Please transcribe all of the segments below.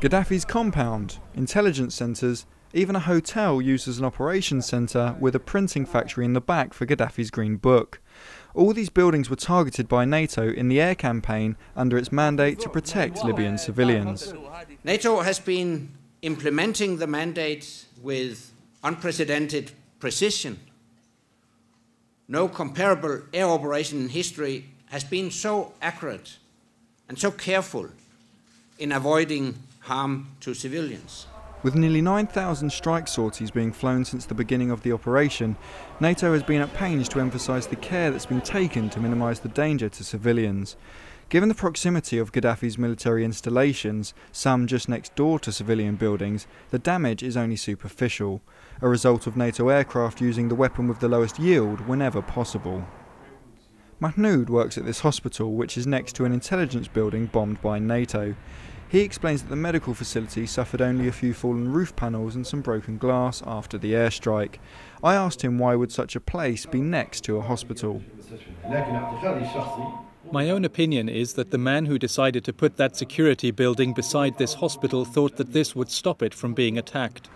Gaddafi's compound, intelligence centres, even a hotel used as an operations centre with a printing factory in the back for Gaddafi's Green Book. All these buildings were targeted by NATO in the air campaign under its mandate to protect Libyan civilians. NATO has been implementing the mandate with unprecedented precision. No comparable air operation in history has been so accurate and so careful in avoiding harm to civilians. With nearly 9,000 strike sorties being flown since the beginning of the operation, NATO has been at pains to emphasise the care that's been taken to minimise the danger to civilians. Given the proximity of Gaddafi's military installations, some just next door to civilian buildings, the damage is only superficial, a result of NATO aircraft using the weapon with the lowest yield whenever possible. Mahmoud works at this hospital, which is next to an intelligence building bombed by NATO. He explains that the medical facility suffered only a few fallen roof panels and some broken glass after the airstrike. I asked him why would such a place be next to a hospital. My own opinion is that the man who decided to put that security building beside this hospital thought that this would stop it from being attacked.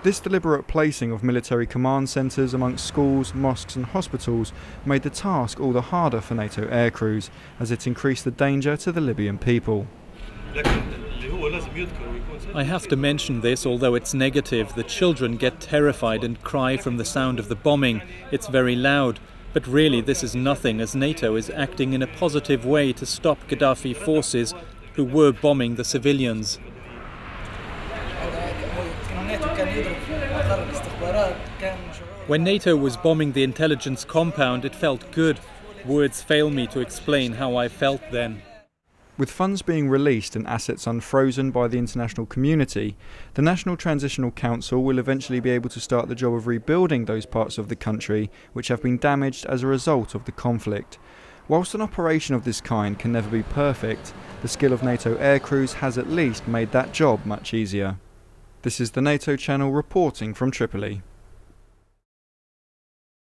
This deliberate placing of military command centres amongst schools, mosques and hospitals made the task all the harder for NATO aircrews, as it increased the danger to the Libyan people. I have to mention this, although it's negative. The children get terrified and cry from the sound of the bombing. It's very loud. But really this is nothing, as NATO is acting in a positive way to stop Gaddafi forces who were bombing the civilians. When NATO was bombing the intelligence compound, it felt good. Words fail me to explain how I felt then. With funds being released and assets unfrozen by the international community, the National Transitional Council will eventually be able to start the job of rebuilding those parts of the country which have been damaged as a result of the conflict. Whilst an operation of this kind can never be perfect, the skill of NATO aircrews has at least made that job much easier. This is the NATO channel reporting from Tripoli.